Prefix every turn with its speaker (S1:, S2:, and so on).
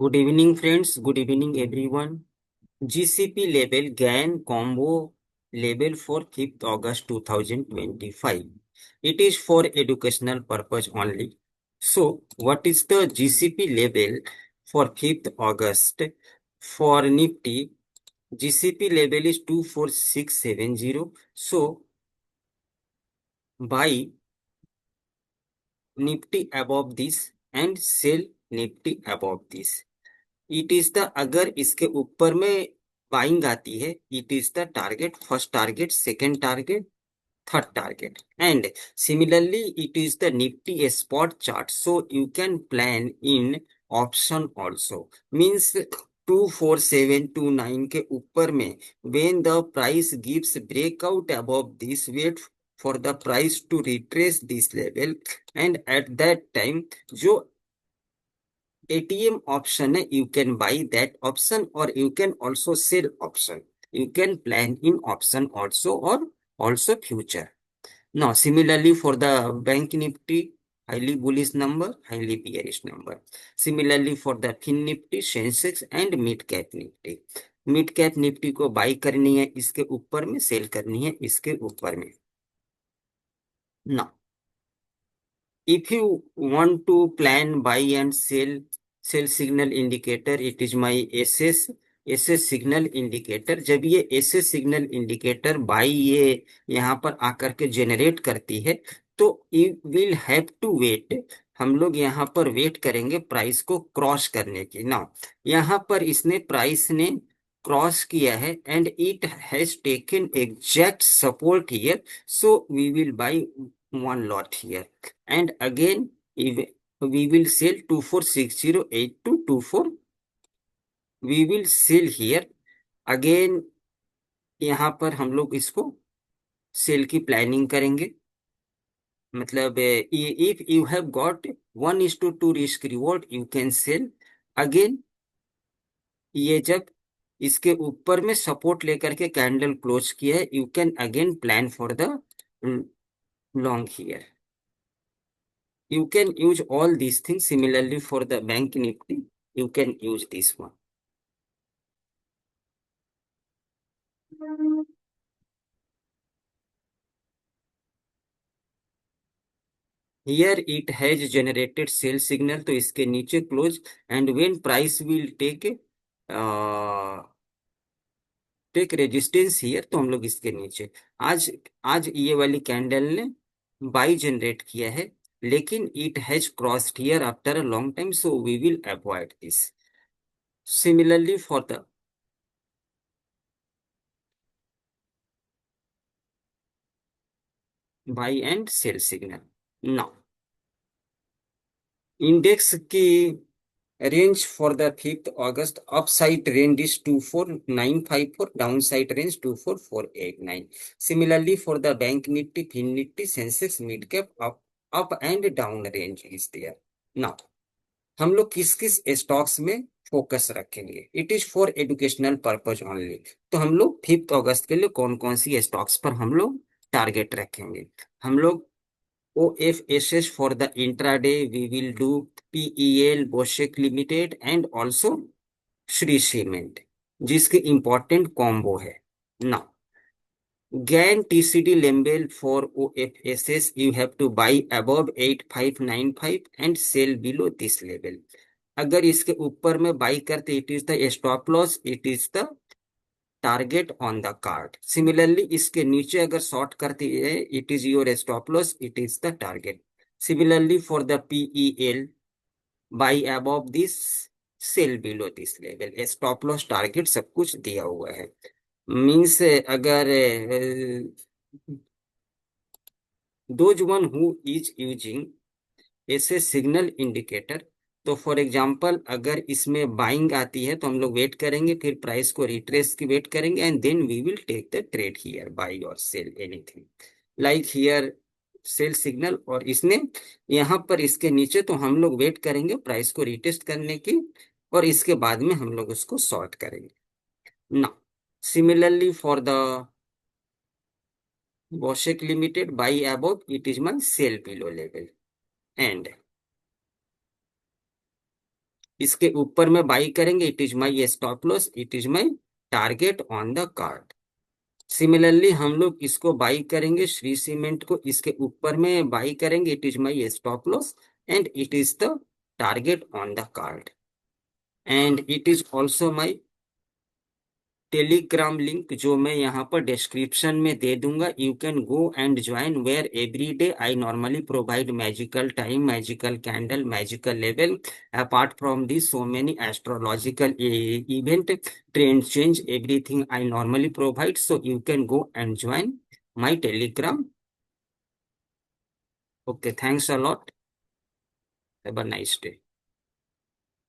S1: Good evening, friends. Good evening, everyone. GCP label GAN combo label for 5th August 2025. It is for educational purpose only. So, what is the GCP label for 5th August? For Nifty, GCP label is 24670. So, buy Nifty above this and sell Nifty above this. It is the अगर इसके ऊपर में buying आती है, it is the target, first target, second target, third target. And similarly it is the nifty spot chart, so you can plan in option also. Means 24729 के ऊपर में when the price gives breakout above this, wait for the price to retrace this level, and at that time जो ATM option है, you can buy that option or you can also sell option. You can plan in option also or also future. Now, similarly for the bank nifty, highly bullish number, highly bearish number. Similarly for the fin nifty, Sensex and mid cap nifty. Mid cap Nifty को by करनी है इसके ऊपर में, cell करनी है इसके ऊपर में. Now, if you want to plan buy and sell signal indicator, it is my SS signal indicator. जब ये SS सिग्नल इंडिकेटर बाई ये यहाँ पर आकर के जनरेट करती है तो you will have to wait. हम लोग यहाँ पर वेट करेंगे प्राइस को क्रॉस करने की. ना, यहाँ पर इसने प्राइस ने क्रॉस किया है and it has taken exact support here, so we will buy one lot here, and again we will sell 24608224. We will sell here again. यहाँ पर हम लोग इसको सेल की प्लानिंग करेंगे. मतलब if you have got 1:2 risk reward, you can sell again. ये जब इसके ऊपर में सपोर्ट लेकर के कैंडल क्लोज किया है, you can again plan for the long here. You can use all these things. Similarly, for the bank nifty, you can use this one. Here it has generated sell signal, तो इसके नीचे close, and when price will uh, take resistance here, तो हम लोग इसके नीचे. आज आज ये वाली कैंडल ने बाई जनरेट किया है, लेकिन it has crossed here after a long time, so we will avoid this. Similarly for the buy and sell signal. Now, index की range for the 5th August, upside range is 24954, downside range 24489. Similarly for the bank Nifty, fin Nifty, Sensex, mid cap, up and down range is there. Now हम लोग किस किस stocks में focus रखेंगे, it is for educational purpose only. तो हम लोग 5th अगस्त के लिए कौन कौन सी स्टॉक्स पर हम लोग टारगेट रखेंगे. हम लोग OFSS for the intraday, we will do PEL, Boschek Limited and also Shree Cement, जिसके important combo है. Now, GAN TCD label for OFSS, you have to buy above 8595 and sell below this level. अगर इसके ऊपर में by करते, it is the stop loss, it is the target on the card. Similarly इसके नीचे अगर short करती है, it is your stop loss, it is the target. Similarly for the PEL, by above this, cell below this level. Stop loss, target सब कुछ दिया हुआ है. मीन्स अगर those one who is using ऐसे सिग्नल इंडिकेटर, तो for example अगर इसमें बाइंग आती है तो हम लोग वेट करेंगे, फिर प्राइस को रिट्रेस की वेट करेंगे, and then we will take the trade here, buy और sell anything like here sell signal. और इसने यहाँ पर इसके नीचे, तो हम लोग वेट करेंगे प्राइस को रिटेस्ट करने की, और इसके बाद में हम लोग उसको शॉर्ट करेंगे. ना, similarly for the Boschek Limited, buy above, it is my sell below level. And इसके ऊपर में बाई करेंगे, it is my stop loss, it is my target on the card. Similarly हम लोग इसको बाई करेंगे, श्री सीमेंट को इसके ऊपर में बाई करेंगे, it is my stop loss and it is the target on the card, and it is also my Telegram link जो मैं यहाँ पर डिस्क्रिप्शन में दे दूंगा। You can go and join where every day I normally provide magical time, magical candle, magical level, apart from this so many astrological event, trend change, everything I normally provide, so you can go and join my Telegram. Okay, thanks a lot, have a nice day.